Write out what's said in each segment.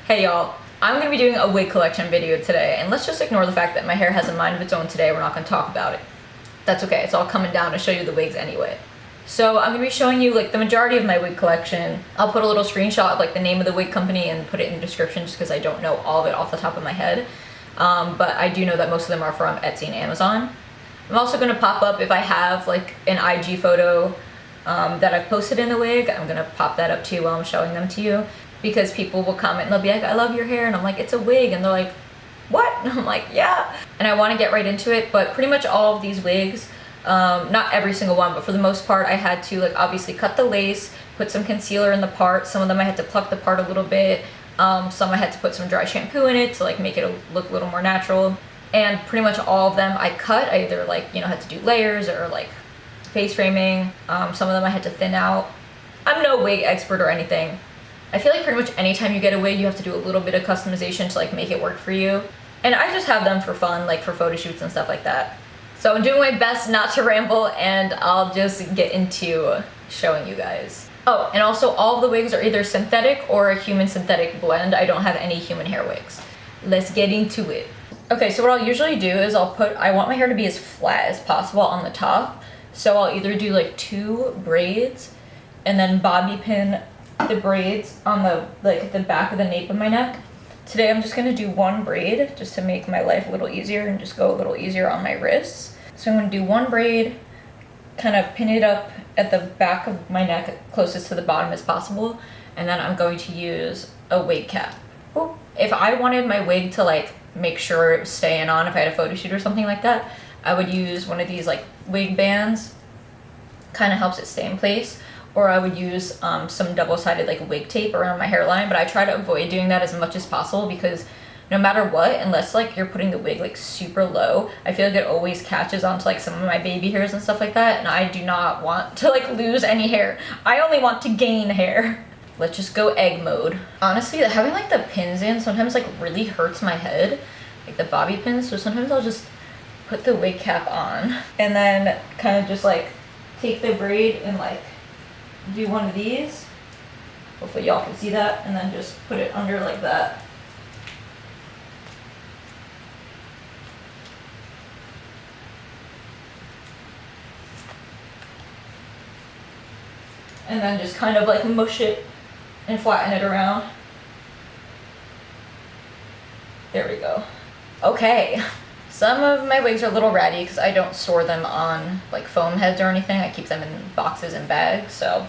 Hey y'all, I'm going to be doing a wig collection video today, and let's just ignore the fact that my hair has a mind of its own today. We're not going to talk about it. That's okay, it's all coming down to show you the wigs anyway. So I'm going to be showing you like the majority of my wig collection. I'll put a little screenshot of like the name of the wig company and put it in the description just because I don't know all of it off the top of my head. But I do know that most of them are from Etsy and Amazon. I'm also going to pop up if I have like an IG photo that I've posted in the wig. I'm going to pop that up too while I'm showing them to you. Because people will comment and they'll be like, I love your hair, and I'm like, it's a wig, and they're like, what? And I'm like, yeah. And I want to get right into it, but pretty much all of these wigs, not every single one, but for the most part, I had to like obviously cut the lace, put some concealer in the part. Some of them I had to pluck the part a little bit. Some I had to put some dry shampoo in it to like make it look a little more natural. And pretty much all of them I cut. I either like, you know, had to do layers or like face framing. Some of them I had to thin out. I'm no wig expert or anything. I feel like pretty much anytime you get a wig, you have to do a little bit of customization to like make it work for you. And I just have them for fun, like for photo shoots and stuff like that. So I'm doing my best not to ramble, and I'll just get into showing you guys. Oh, and also all of the wigs are either synthetic or a human synthetic blend. I don't have any human hair wigs. Let's get into it. Okay, so what I'll usually do is I want my hair to be as flat as possible on the top. So I'll either do like 2 braids and then bobby pin the braids on the back of the nape of my neck. Today I'm just going to do 1 braid just to make my life a little easier and just go a little easier on my wrists. So I'm going to do 1 braid, kind of pin it up at the back of my neck closest to the bottom as possible, and then I'm going to use a wig cap. Ooh. If I wanted my wig to like make sure it was staying on, if I had a photo shoot or something like that, I would use one of these like wig bands. Kind of helps it stay in place. Or I would use some double-sided like wig tape around my hairline, but I try to avoid doing that as much as possible because no matter what, unless like you're putting the wig like super low, I feel like it always catches onto like some of my baby hairs and stuff like that, and I do not want to like lose any hair. I only want to gain hair. Let's just go egg mode. Honestly, having like the pins in sometimes like really hurts my head, like the bobby pins, so sometimes I'll just put the wig cap on and then kind of just like take the braid and like do one of these. Hopefully y'all can see that, and then just put it under like that. And then just kind of like mush it and flatten it around. There we go. Okay. Some of my wigs are a little ratty because I don't store them on like foam heads or anything. I keep them in boxes and bags, so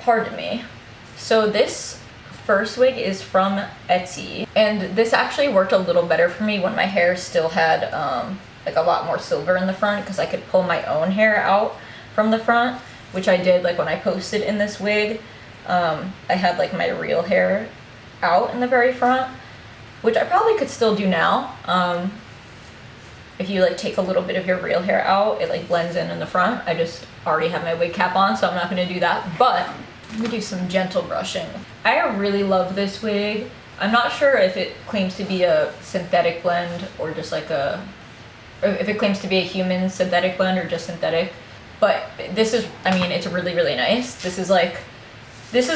pardon me. So this first wig is from Etsy, and this actually worked a little better for me when my hair still had like a lot more silver in the front, because I could pull my own hair out from the front, which I did like when I posted in this wig. I had like my real hair out in the very front, which I probably could still do now. If you like take a little bit of your real hair out, it like blends in the front. I just already have my wig cap on, so I'm not going to do that, but let me do some gentle brushing. I really love this wig. I'm not sure if it claims to be a synthetic blend or just like or if it claims to be a human synthetic blend or just synthetic, but this is, I mean, it's really, really nice. This is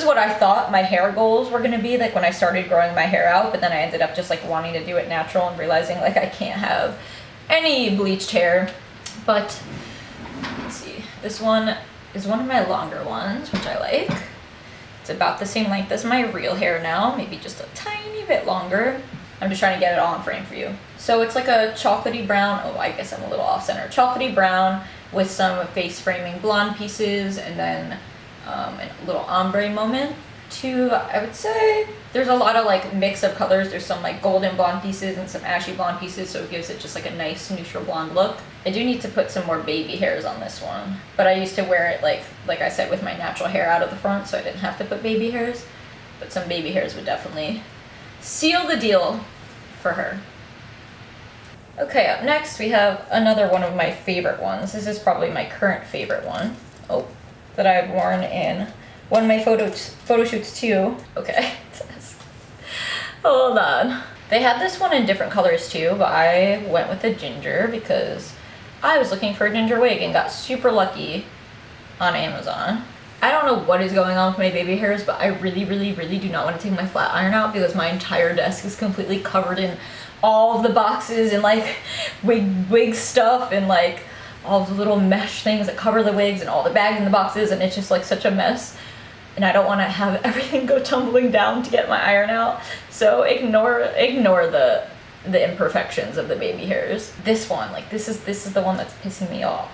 what I thought my hair goals were going to be like when I started growing my hair out, but then I ended up just like wanting to do it natural and realizing like I can't have any bleached hair. But let's see, this one is one of my longer ones, which I like. It's about the same length as my real hair now, maybe just a tiny bit longer. I'm just trying to get it all in frame for you. So it's like a chocolatey brown, oh I guess I'm a little off center, chocolatey brown with some face framing blonde pieces, and then a little ombre moment to, I would say, there's a lot of like mix of colors. There's some like golden blonde pieces and some ashy blonde pieces, so it gives it just like a nice neutral blonde look. I do need to put some more baby hairs on this one, but I used to wear it like I said with my natural hair out of the front, so I didn't have to put baby hairs, but some baby hairs would definitely seal the deal for her. Okay, up next we have another one of my favorite ones. This is probably my current favorite one. Oh, that I've worn in one of my photo shoots too. Okay, hold on. They had this one in different colors too, but I went with the ginger because I was looking for a ginger wig and got super lucky on Amazon. I don't know what is going on with my baby hairs, but I really, really, really do not want to take my flat iron out because my entire desk is completely covered in all of the boxes and like wig stuff and like all the little mesh things that cover the wigs and all the bags in the boxes, and it's just like such a mess. And I don't want to have everything go tumbling down to get my iron out. So ignore the imperfections of the baby hairs. This one, like this is the one that's pissing me off.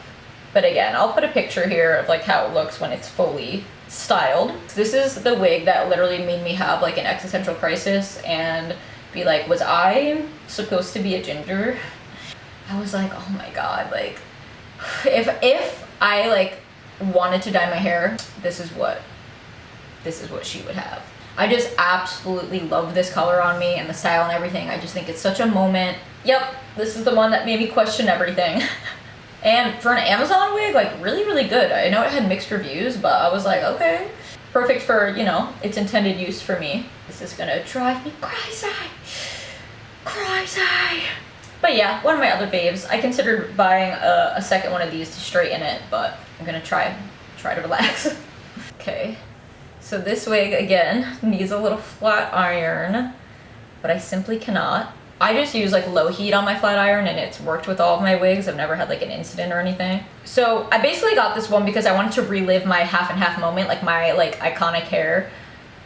But again, I'll put a picture here of like how it looks when it's fully styled. This is the wig that literally made me have like an existential crisis and be like, was I supposed to be a ginger? I was like, oh my god, like if I like wanted to dye my hair, this is what she would have. I just absolutely love this color on me and the style and everything. I just think it's such a moment. Yep, this is the one that made me question everything. And for an Amazon wig, like really, really good. I know it had mixed reviews, but I was like, okay. Perfect for, you know, its intended use for me. This is gonna drive me crazy. Crazy. But yeah, one of my other faves. I considered buying a second one of these to straighten it, but I'm gonna try to relax. Okay, so this wig, again, needs a little flat iron, but I simply cannot. I just use like low heat on my flat iron and it's worked with all of my wigs. I've never had like an incident or anything. So I basically got this one because I wanted to relive my half and half moment, like my like iconic hair,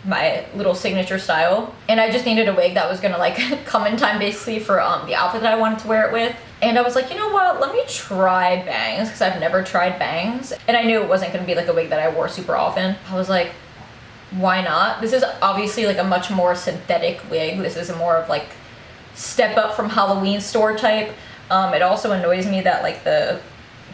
my little signature style. And I just needed a wig that was gonna like come in time basically for the outfit that I wanted to wear it with. And I was like, you know what, let me try bangs because I've never tried bangs. And I knew it wasn't gonna be like a wig that I wore super often. I was like, why not? This is obviously like a much more synthetic wig. This is a more of like step up from Halloween store type. It also annoys me that like the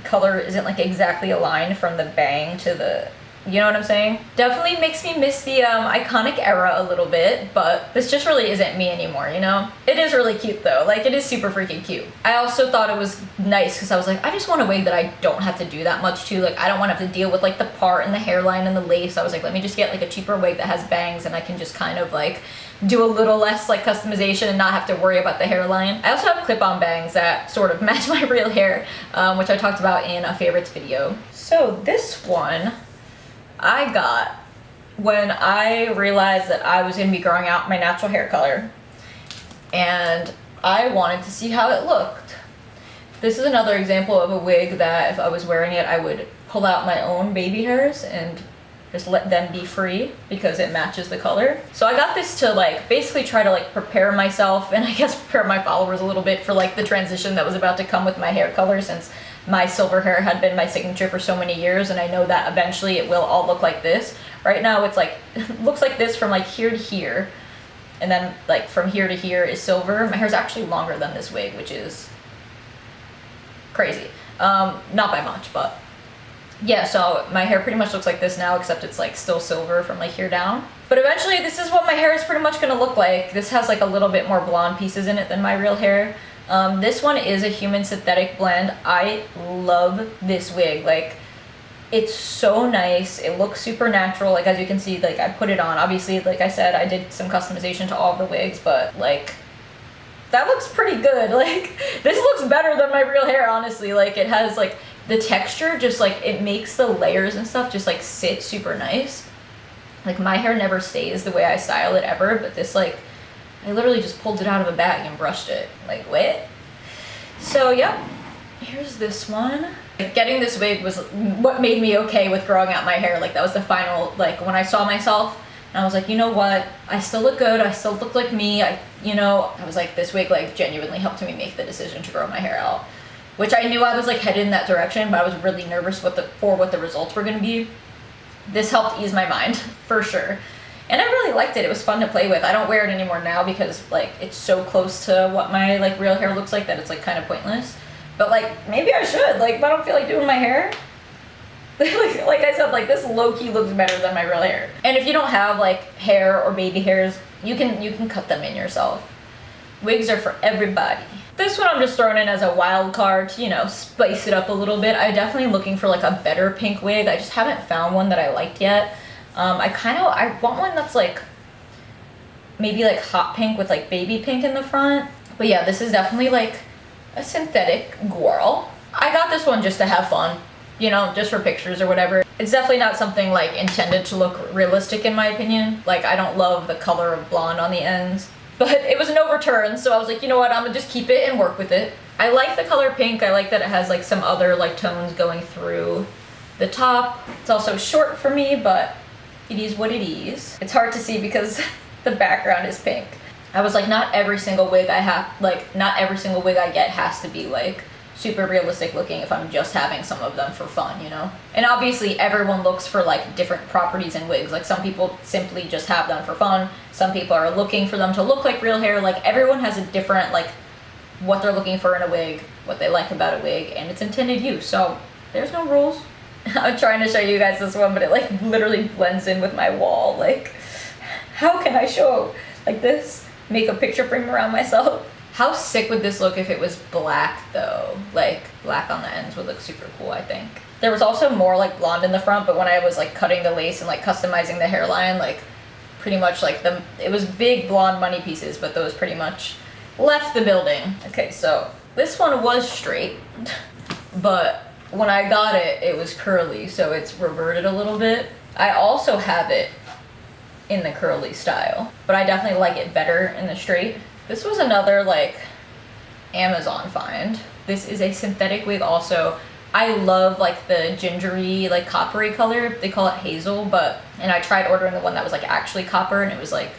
color isn't like exactly aligned from the bang to the, you know what I'm saying? Definitely makes me miss the iconic era a little bit, but this just really isn't me anymore, you know? It is really cute though, like it is super freaking cute. I also thought it was nice because I was like, I just want a wig that I don't have to do that much to. Like I don't want to have to deal with like the part and the hairline and the lace. I was like, let me just get like a cheaper wig that has bangs and I can just kind of like do a little less like customization and not have to worry about the hairline. I also have clip-on bangs that sort of match my real hair, which I talked about in a favorites video. So this one I got when I realized that I was gonna be growing out my natural hair color and I wanted to see how it looked. This is another example of a wig that if I was wearing it, I would pull out my own baby hairs and just let them be free because it matches the color. So I got this to like basically try to like prepare myself and I guess prepare my followers a little bit for like the transition that was about to come with my hair color, since my silver hair had been my signature for so many years and I know that eventually it will all look like this. Right now it's like, it looks like this from like here to here, and then like from here to here is silver. My hair's actually longer than this wig, which is crazy. Not by much, but yeah, so my hair pretty much looks like this now, except it's like still silver from like here down. But eventually this is what my hair is pretty much gonna look like. This has like a little bit more blonde pieces in it than my real hair. This one is a human synthetic blend. I love this wig. Like, it's so nice. It looks super natural. Like, as you can see, like I put it on. Obviously, like I said, I did some customization to all of the wigs, but like, that looks pretty good. Like, this looks better than my real hair, honestly. Like, it has like the texture, just like it makes the layers and stuff just like sit super nice. Like, my hair never stays the way I style it ever, but this, like, I literally just pulled it out of a bag and brushed it. Like, what? So, yep, here's this one. Like, getting this wig was what made me okay with growing out my hair. Like, that was the final, like, when I saw myself, and I was like, you know what? I still look good. I still look like me. I was like, this wig, like, genuinely helped me make the decision to grow my hair out. Which I knew I was, like, headed in that direction, but I was really nervous for what the results were going to be. This helped ease my mind, for sure. And I really liked it. It was fun to play with. I don't wear it anymore now because like it's so close to what my like real hair looks like that it's like kind of pointless. But like maybe I should. Like, if I don't feel like doing my hair, like I said, like this low-key looks better than my real hair. And if you don't have like hair or baby hairs, you can cut them in yourself. Wigs are for everybody. This one I'm just throwing in as a wild card to, you know, spice it up a little bit. I'm definitely looking for like a better pink wig. I just haven't found one that I liked yet. I want one that's like maybe like hot pink with like baby pink in the front. But yeah, this is definitely like a synthetic girl. I got this one just to have fun, you know, just for pictures or whatever. It's definitely not something like intended to look realistic in my opinion. Like I don't love the color of blonde on the ends, but it was no return, so I was like, you know what, I'm gonna just keep it and work with it. I like the color pink. I like that it has like some other like tones going through the top. It's also short for me, but it is what it is. It's hard to see because the background is pink. I was like, not every single wig I get has to be like super realistic looking if I'm just having some of them for fun, you know? And obviously everyone looks for like different properties in wigs. Like some people simply just have them for fun. Some people are looking for them to look like real hair. Like everyone has a different like what they're looking for in a wig, what they like about a wig, and its intended use. So there's no rules. I'm trying to show you guys this one, but it like literally blends in with my wall. Like, how can I show like this? Make a picture frame around myself. How sick would this look if it was black though? Like black on the ends would look super cool, I think. There was also more like blonde in the front, but when I was like cutting the lace and like customizing the hairline, like pretty much like it was big blonde money pieces, but those pretty much left the building. Okay, so this one was straight, but when I got it, it was curly, so it's reverted a little bit. I also have it in the curly style, but I definitely like it better in the straight. This was another like Amazon find. This is a synthetic wig also. I love like the gingery, like coppery color. They call it hazel, and I tried ordering the one that was like actually copper and it was like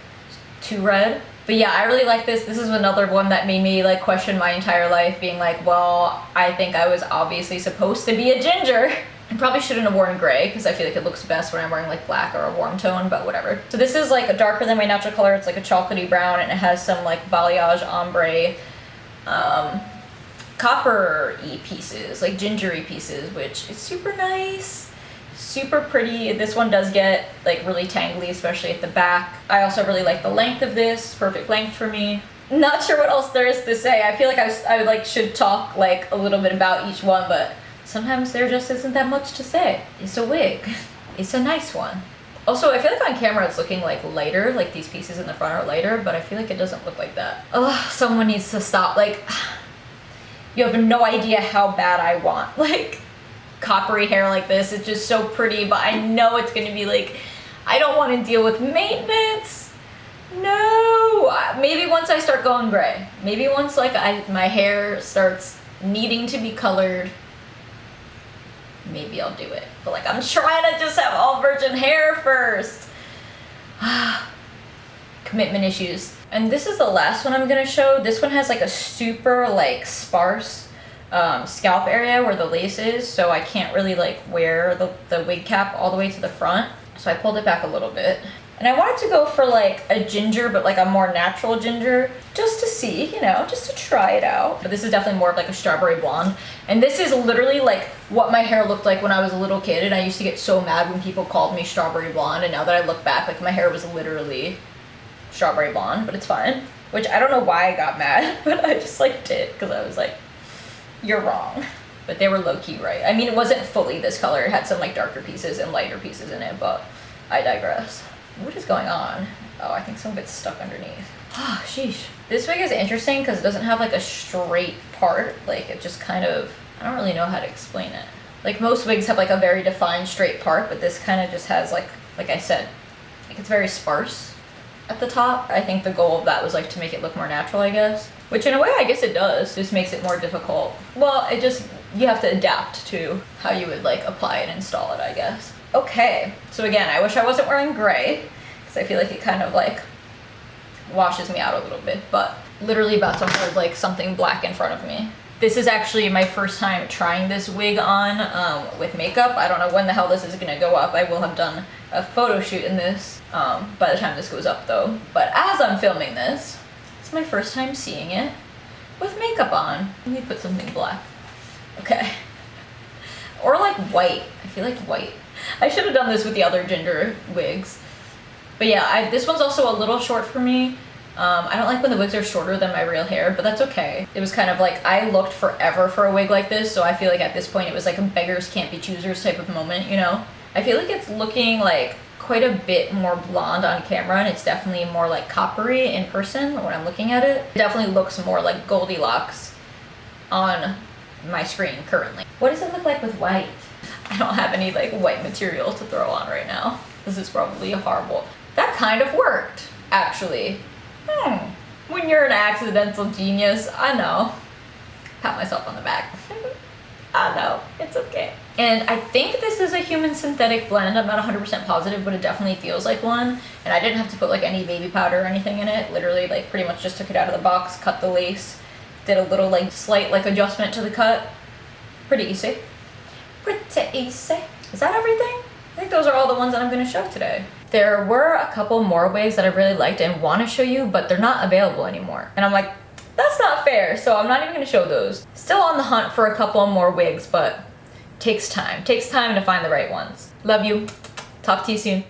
too red. But yeah, I really like this. This is another one that made me like question my entire life, being like, well, I think I was obviously supposed to be a ginger. I probably shouldn't have worn gray because I feel like it looks best when I'm wearing like black or a warm tone, but whatever. So this is like darker than my natural color. It's like a chocolatey brown and it has some like balayage ombre copper-y pieces, like gingery pieces, which is super nice, super pretty. This one does get like really tangly, especially at the back. I also really like the length of this, perfect length for me. Not sure what else there is to say. I feel like I like should talk like a little bit about each one, but sometimes there just isn't that much to say. It's a wig. It's a nice one. Also, I feel like on camera it's looking like lighter, like these pieces in the front are lighter, but I feel like it doesn't look like that. Ugh, someone needs to stop. Like, you have no idea how bad I want like coppery hair like this. It's just so pretty, but I know it's gonna be like, I don't want to deal with maintenance. No, maybe once I start going gray, maybe once like my hair starts needing to be colored, maybe I'll do it. But like, I'm trying to just have all virgin hair first. Commitment issues. And this is the last one I'm gonna show. This one has like a super like sparse scalp area where the lace is, so I can't really like wear the wig cap all the way to the front. So I pulled it back a little bit. And I wanted to go for like a ginger, but like a more natural ginger, just to see, you know, just to try it out. But this is definitely more of like a strawberry blonde. And this is literally like what my hair looked like when I was a little kid. And I used to get so mad when people called me strawberry blonde. And now that I look back, like my hair was literally strawberry blonde, but it's fine. Which I don't know why I got mad, but I just like did, because I was like, you're wrong. But they were low-key right. I mean, it wasn't fully this color. It had some like darker pieces and lighter pieces in it, but I digress. What is going on? Oh, I think some of it's stuck underneath. Ah, sheesh. This wig is interesting because it doesn't have like a straight part. Like it just kind of, I don't really know how to explain it. Like most wigs have like a very defined straight part, but this kind of just has like I said, like it's very sparse at the top. I think the goal of that was like to make it look more natural, I guess. Which in a way, I guess it does. Just makes it more difficult. Well, it just, you have to adapt to how you would like apply and install it, I guess. Okay, so again, I wish I wasn't wearing gray because I feel like it kind of like washes me out a little bit, but literally about to hold like something black in front of me. This is actually my first time trying this wig on with makeup. I don't know when the hell this is gonna go up. I will have done a photo shoot in this by the time this goes up though. But as I'm filming this, it's my first time seeing it with makeup on. Let me put something black. Okay. Or like white. I feel like white. I should have done this with the other ginger wigs. But yeah, this one's also a little short for me. I don't like when the wigs are shorter than my real hair, but that's okay. It was kind of like, I looked forever for a wig like this, so I feel like at this point it was like a beggars can't be choosers type of moment, you know? I feel like it's looking like quite a bit more blonde on camera, and it's definitely more like coppery in person when I'm looking at it. It definitely looks more like Goldilocks on my screen currently. What does it look like with white? I I don't have any like white material to throw on right now. This is probably horrible. That kind of worked, actually. When you're an accidental genius, I know. Pat myself on the back. I know, it's okay. And I think this is a human synthetic blend. I'm not 100% positive, but it definitely feels like one. And I didn't have to put like any baby powder or anything in it. Literally like pretty much just took it out of the box, cut the lace, did a little like slight like adjustment to the cut. Pretty easy. Pretty easy. Is that everything? I think those are all the ones that I'm gonna show today. There were a couple more wigs that I really liked and want to show you, but they're not available anymore. And I'm like, that's not fair, so I'm not even gonna show those. Still on the hunt for a couple more wigs, but takes time. Takes time to find the right ones. Love you. Talk to you soon.